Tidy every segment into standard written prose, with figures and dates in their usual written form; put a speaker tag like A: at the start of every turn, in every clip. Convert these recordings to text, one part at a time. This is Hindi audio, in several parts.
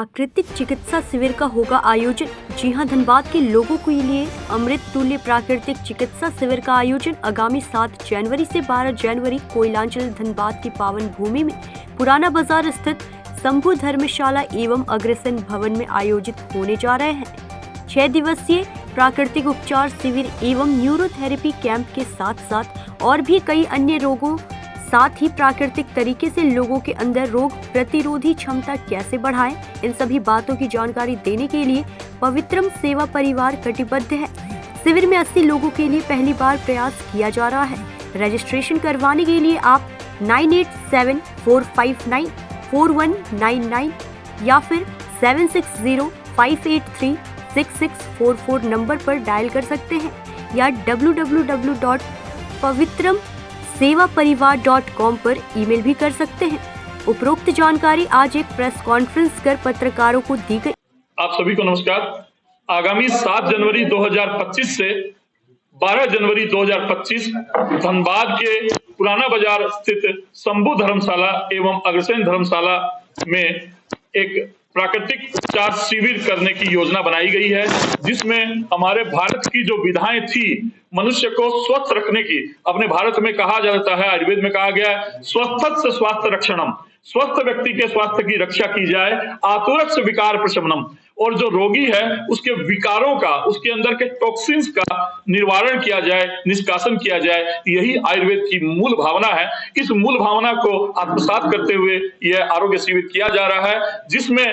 A: प्राकृतिक चिकित्सा शिविर का होगा आयोजन। जी हां, धनबाद के लोगों के लिए अमृत तुल्य प्राकृतिक चिकित्सा शिविर का आयोजन आगामी 7 जनवरी से 12 जनवरी कोयलांचल धनबाद की पावन भूमि में पुराना बाजार स्थित शंभु धर्मशाला एवं अग्रसेन भवन में आयोजित होने जा रहे हैं। 6 दिवसीय प्राकृतिक उपचार शिविर एवं न्यूरोथेरेपी कैंप के साथ साथ और भी कई अन्य रोगों, साथ ही प्राकृतिक तरीके से लोगों के अंदर रोग प्रतिरोधी क्षमता कैसे बढ़ाएं, इन सभी बातों की जानकारी देने के लिए पवित्रम सेवा परिवार कटिबद्ध है। शिविर में 80 लोगों के लिए पहली बार प्रयास किया जा रहा है। रजिस्ट्रेशन करवाने के लिए आप 9874594199 या फिर 7605836644 नंबर पर डायल कर सकते हैं या www.pavitrmsevaparivar.com पर ईमेल भी कर सकते हैं। उपरोक्त जानकारी आज एक प्रेस कॉन्फ्रेंस कर पत्रकारों को दी गई।
B: आप सभी को नमस्कार। आगामी 7 जनवरी 2025 से 12 जनवरी 2025 धनबाद के पुराना बाजार स्थित शंभु धर्मशाला एवं अग्रसेन धर्मशाला में एक प्राकृतिक उपचार शिविर करने की योजना बनाई गई है, जिसमें हमारे भारत की जो विधाएं थी मनुष्य को स्वस्थ रखने की, अपने भारत में कहा जाता है, आयुर्वेद में कहा गया है, स्वस्थ से स्वास्थ्य रक्षणम, स्वस्थ व्यक्ति के स्वास्थ्य की रक्षा की जाए, आतुरस्य विकार प्रशमनम, और जो रोगी है उसके विकारों का, उसके अंदर के टॉक्सिन्स का निवारण किया जाए, निष्कासन किया जाए। यही आयुर्वेद की मूल भावना है। इस मूल भावना को आत्मसात करते हुए यह आरोग्य शिविर किया जा रहा है, जिसमें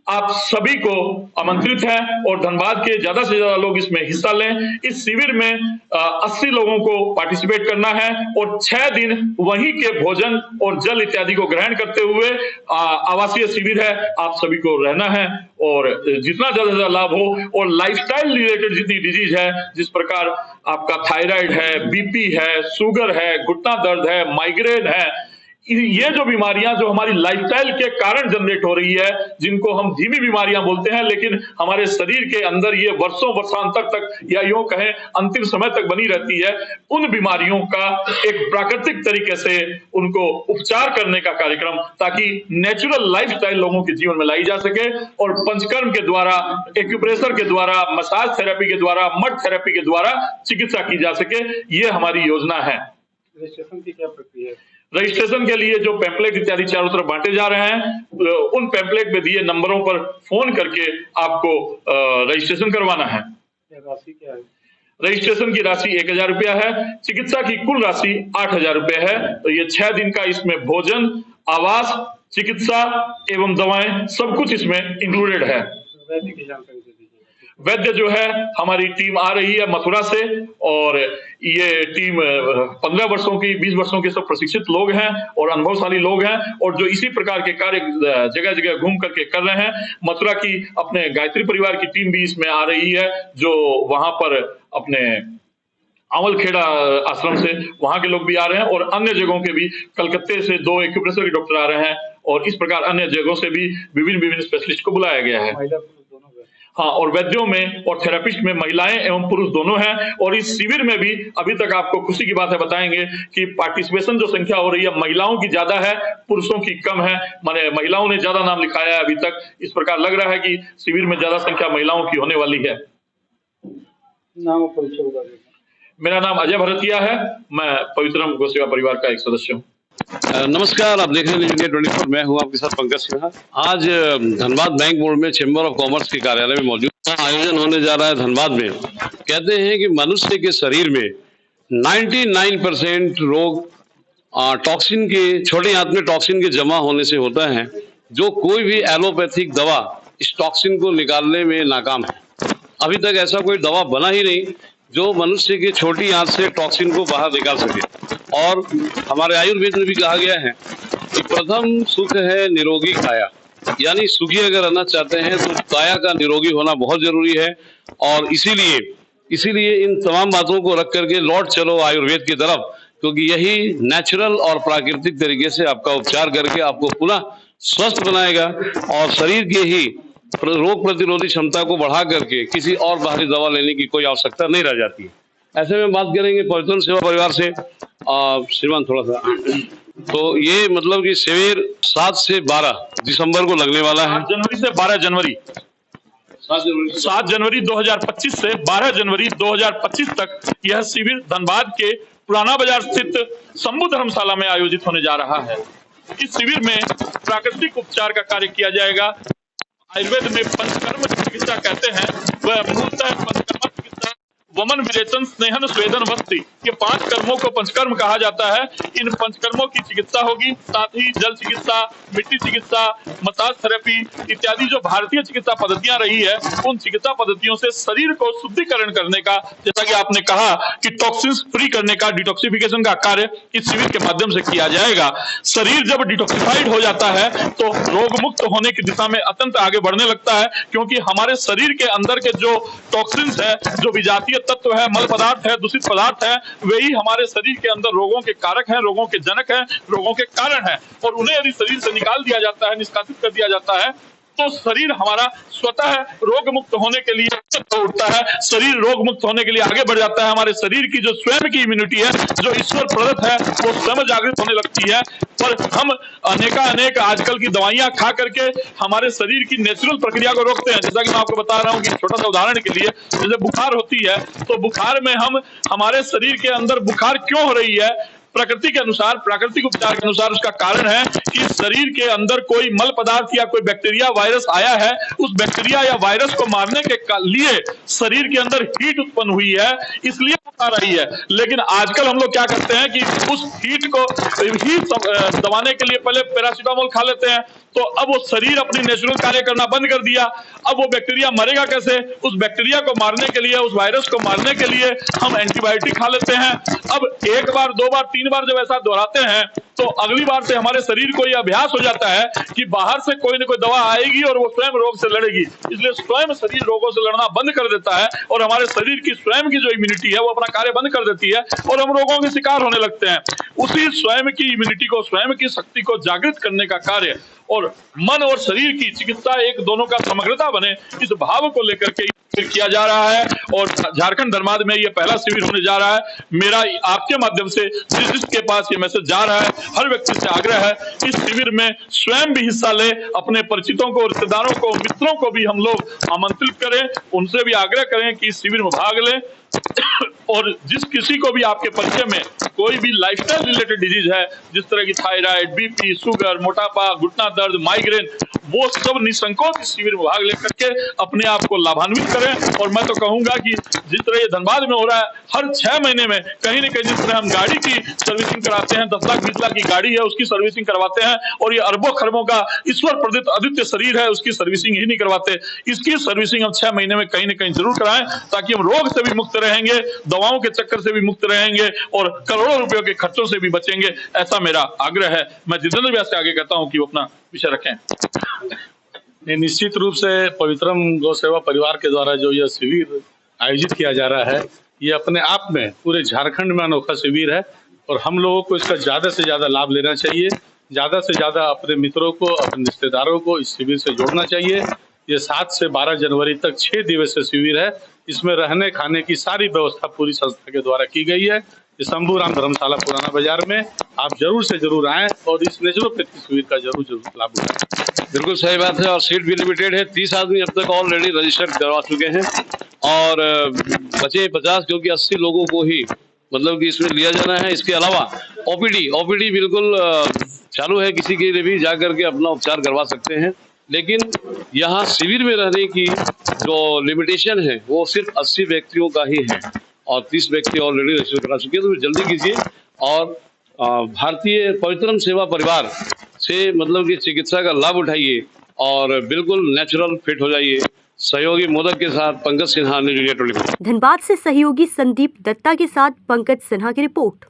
B: आप सभी को आमंत्रित है और धनबाद के ज्यादा से ज्यादा लोग इसमें हिस्सा लें। इस शिविर में 80 लोगों को पार्टिसिपेट करना है और 6 दिन वहीं के भोजन और जल इत्यादि को ग्रहण करते हुए आवासीय शिविर है, आप सभी को रहना है और जितना ज्यादा से ज्यादा लाभ हो। और लाइफस्टाइल रिलेटेड जितनी डिजीज है, जिस प्रकार आपका थायराइड है, बीपी है, शुगर है, घुटना दर्द है, माइग्रेन है, ये जो बीमारियां जो हमारी लाइफस्टाइल के कारण जनरेट हो रही है, जिनको हम धीमी बीमारियां बोलते हैं, लेकिन हमारे शरीर के अंदर ये वर्षांतर तक या यूं कहें अंतिम समय तक बनी रहती है, उन बीमारियों का एक प्राकृतिक तरीके से उनको उपचार करने का कार्यक्रम, ताकि नेचुरल लाइफस्टाइल लोगों के जीवन में लाई जा सके और पंचकर्म के द्वारा, एक्यूप्रेशर के द्वारा, मसाज थेरेपी के द्वारा, मड थेरेपी के द्वारा चिकित्सा की जा सके। ये हमारी योजना है।
C: रजिस्ट्रेशन की क्या प्रक्रिया है?
B: रजिस्ट्रेशन के लिए जो पैम्पलेट इत्यादि चारों तरफ बांटे जा रहे हैं, उन पैम्पलेट में दिए नंबरों पर फोन करके आपको रजिस्ट्रेशन करवाना है।
C: राशि क्या है?
B: रजिस्ट्रेशन की राशि 1000 रुपया है। चिकित्सा की कुल राशि 8000 रुपये है। तो ये 6 दिन का इसमें भोजन, आवास, चिकित्सा एवं दवाएं सब कुछ इसमें इंक्लूडेड है।
C: वैद्य की जानकारी दे दीजिए।
B: वैद्य जो है, हमारी टीम आ रही है मथुरा से और ये टीम 15 वर्षों की, 20 वर्षों के सब प्रशिक्षित लोग हैं और अनुभवशाली लोग हैं और जो इसी प्रकार के कार्य जगह जगह घूम करके कर रहे हैं। मथुरा की अपने गायत्री परिवार की टीम भी इसमें आ रही है, जो वहां पर अपने अमलखेड़ा आश्रम से वहां के लोग भी आ रहे हैं और अन्य जगहों के भी, कलकत्ते से 2 एक्यूप्रेशर के डॉक्टर आ रहे हैं और इस प्रकार अन्य जगहों से भी विभिन्न स्पेशलिस्ट को बुलाया गया है। हाँ, और वैद्यों में और थेरेपिस्ट में महिलाएं एवं पुरुष दोनों हैं। और इस शिविर में भी अभी तक आपको खुशी की बात है, बताएंगे कि पार्टिसिपेशन जो संख्या हो रही है, महिलाओं की ज्यादा है, पुरुषों की कम है। माने महिलाओं ने ज्यादा नाम लिखाया है अभी तक। इस प्रकार लग रहा है कि शिविर में ज्यादा संख्या महिलाओं की होने वाली है।
C: नाम और परिचय बता दीजिए।
B: मेरा नाम अजय भरतिया है, मैं पवित्रम गोसेवा परिवार का एक सदस्य हूँ।
D: नमस्कार, आप देख रहे हैं न्यूज़ 24। मैं हूं आपके साथ पंकज सिन्हा। आज धनबाद बैंक मोड़ में चेंबर ऑफ कॉमर्स के कार्यालय में मौजूद आयोजन होने जा रहा है धनबाद में। कहते हैं कि मनुष्य के शरीर में 99% रोग टॉक्सिन के, छोटे आंत में टॉक्सिन के जमा होने से होता है। जो कोई भी एलोपैथिक दवा इस टॉक्सिन को निकालने में नाकाम है। अभी तक ऐसा कोई दवा बना ही नहीं जो मनुष्य की छोटी आंत से टॉक्सिन को बाहर निकाल सके। और हमारे आयुर्वेद में भी कहा गया है कि प्रथम सुख है निरोगी काया, यानी सुखी अगर रहना चाहते हैं तो काया का निरोगी होना बहुत जरूरी है। और इसीलिए इन तमाम बातों को रख करके लौट चलो आयुर्वेद की तरफ, क्योंकि यही नेचुरल और प्राकृतिक तरीके से आपका उपचार करके आपको पुनः स्वस्थ बनाएगा और शरीर के ही रोग प्रतिरोधी क्षमता को बढ़ा करके किसी और बाहरी दवा लेने की कोई आवश्यकता नहीं रह जाती है। ऐसे में बात करेंगे पवित्रम सेवा परिवार से। श्रीमान थोड़ा सा तो ये मतलब कि शिविर 7 से 12 दिसंबर को लगने वाला है।
B: 7 जनवरी से 12 जनवरी 7 जनवरी 2025 से 12 जनवरी 2025 तक यह शिविर धनबाद के पुराना बाजार स्थित शंभू धर्मशाला में आयोजित होने जा रहा है। इस शिविर में प्राकृतिक उपचार का कार्य किया जाएगा। आयुर्वेद में पंचकर्म चिकित्सा कहते हैं, वह मूलतः पंचकर्म चिकित्सा वमन विरेचन स्नेहन स्वेदन वस्ति, ये 5 कर्मों को पंचकर्म कहा जाता है। इन पंचकर्मों की चिकित्सा होगी, साथ ही जल चिकित्सा, मिट्टी चिकित्सा, मसाज थेरेपी इत्यादि जो भारतीय चिकित्सा पद्धतियां रही है, उन चिकित्सा पद्धतियों से शरीर को शुद्धिकरण करने का, जैसा कि आपने कहा कि टॉक्सिन्स फ्री करने का, डिटॉक्सिफिकेशन का कार्य इस शिविर के माध्यम से किया जाएगा। शरीर जब डिटॉक्सिफाइड हो जाता है तो रोग मुक्त होने की दिशा में अत्यंत आगे बढ़ने लगता है, क्योंकि हमारे शरीर के अंदर के जो टॉक्सिन्स है, जो विजातीय तत्व है, मल पदार्थ है, दूषित पदार्थ है, वही हमारे शरीर के अंदर रोगों के कारक हैं, रोगों के जनक हैं, रोगों के कारण हैं। और उन्हें यदि शरीर से निकाल दिया जाता है, निष्कासित कर दिया जाता है, तो शरीर हमारा स्वतः रोग मुक्त होने के लिए उठता है, शरीर रोग मुक्त होने के लिए आगे बढ़ जाता है। हमारे शरीर की जो स्वयं की इम्यूनिटी है, जो ईश्वर प्रदत्त है, वो स्वयं जागृत होने लगती है। पर हम अनेक आजकल की दवाइयां खा करके हमारे शरीर की नेचुरल प्रक्रिया को रोकते हैं। जैसा कि मैं आपको बता रहा हूं कि छोटा सा उदाहरण के लिए, जैसे बुखार होती है, तो बुखार में हम हमारे शरीर के अंदर बुखार क्यों हो रही है, प्रकृति के अनुसार, प्राकृतिक उपचार के अनुसार उसका कारण है कि शरीर के अंदर कोई मल पदार्थ या कोई बैक्टीरिया वायरस आया है। उस बैक्टीरिया या वायरस को मारने के लिए शरीर के अंदर हीट उत्पन्न हुई है, इसलिए बुखार आई है। लेकिन आजकल हम लोग क्या करते हैं कि उस हीट दबाने के लिए पहले पैरासीटामोल खा लेते हैं, तो अब वो शरीर अपनी नेचुरल कार्य करना बंद कर दिया। अब वो बैक्टीरिया मरेगा कैसे? उस बैक्टीरिया को मारने के लिए, उस वायरस को मारने के लिए हम एंटीबायोटिक खा लेते हैं। अब 1 बार 2 बार 3 बार जब ऐसा दोहराते हैं, तो अगली बार से हमारे शरीर को यह अभ्यास हो जाता है कि बाहर से कोई न कोई दवा आएगी और वो स्वयं रोग से लड़ेगी। इसलिए स्वयं शरीर रोगों से लड़ना बंद कर देता है और हमारे शरीर की स्वयं की जो इम्यूनिटी है, वो अपना कार्य बंद कर देती है और हम रोगों के शिकार होने लगते हैं। उसी स्वयं की इम्यूनिटी को, स्वयं की शक्ति को जागृत करने का कार्य और मन और शरीर की चिकित्सा एक दोनों का समग्रता बने, इस भाव को लेकर के किया जा रहा है। और झारखंड धनबाद में ये पहला शिविर होने जा रहा है। मेरा आपके माध्यम से जिसके पास ये मैसेज जा रहा है, हर व्यक्ति से आग्रह है, इस शिविर में स्वयं भी हिस्सा ले, अपने परिचितों को, रिश्तेदारों को, मित्रों को भी हम लोग आमंत्रित करें, उनसे भी आग्रह करें कि इस शिविर में भाग लें। और जिस किसी को भी आपके परिचय में कोई भी लाइफस्टाइल रिलेटेड डिजीज है, जिस तरह की थायराइड, बीपी, शुगर, मोटापा, घुटना दर्द, माइग्रेन, वो सब निसंकोच इस शिविर में भाग लेकर के अपने आप को लाभान्वित करें। और मैं तो कहूंगा कि जिस तरह ये धनबाद में हो रहा है, हर 6 महीने में कहीं न कहीं जिस तरह हम गाड़ी की सर्विसिंग कराते हैं, 10 लाख 20 लाख की गाड़ी है उसकी सर्विसिंग करवाते हैं, और ये अरबों खरबों का ईश्वर प्रदत्त अद्वितीय शरीर है, उसकी सर्विसिंग ही नहीं करवाते। इसकी सर्विसिंग हम 6 महीने में कहीं न कहीं जरूर कराएं, ताकि हम रोग से भी मुक्त रहेंगे, दवाओं के चक्कर से भी मुक्त रहेंगे और करोड़ों रुपयों के खर्चों से भी बचेंगे। ऐसा मेरा आग्रह है। मैं जितेंद्र व्यास से आगे कहता हूं कि वो अपना विषय रखें।
E: निश्चित रूप से पवित्रम गौ सेवा परिवार के द्वारा जो यह शिविर आयोजित किया जा रहा है, ये अपने आप में पूरे झारखंड में अनोखा शिविर है और हम लोगों को इसका ज़्यादा से ज़्यादा लाभ लेना चाहिए। ज़्यादा से ज़्यादा अपने मित्रों को, अपने रिश्तेदारों को इस शिविर से जोड़ना चाहिए। ये 7 से 12 जनवरी तक 6 दिवसीय शिविर है। इसमें रहने खाने की सारी व्यवस्था पूरी संस्था के द्वारा की गई है। ये शंभू राम धर्मशाला पुराना बाजार में आप जरूर से जरूर आएं और इस नेचुरोपैथी शिविर का जरूर लाभ उठाएं।
D: बिल्कुल सही बात है। और सीट भी लिमिटेड है। 30 आदमी अब तक ऑलरेडी रजिस्टर्ड करवा चुके हैं और बचे 50, क्योंकि 80 लोगों को ही मतलब कि इसमें लिया जाना है। इसके अलावा ओपीडी बिल्कुल चालू है, किसी के लिए भी जा करके अपना उपचार करवा सकते हैं। लेकिन यहाँ शिविर में रहने की जो लिमिटेशन है वो सिर्फ 80 व्यक्तियों का ही है और 30 व्यक्ति ऑलरेडी रजिस्टर करा चुके हैं। तो जल्दी कीजिए और भारतीय पवित्रम सेवा परिवार से मतलब कि चिकित्सा का लाभ उठाइए और बिल्कुल नेचुरल फिट हो जाइए। सहयोगी मोदक के साथ पंकज सिन्हा, न्यूज़ इंडिया 24।
A: धनबाद से सहयोगी संदीप दत्ता के साथ पंकज सिन्हा की रिपोर्ट।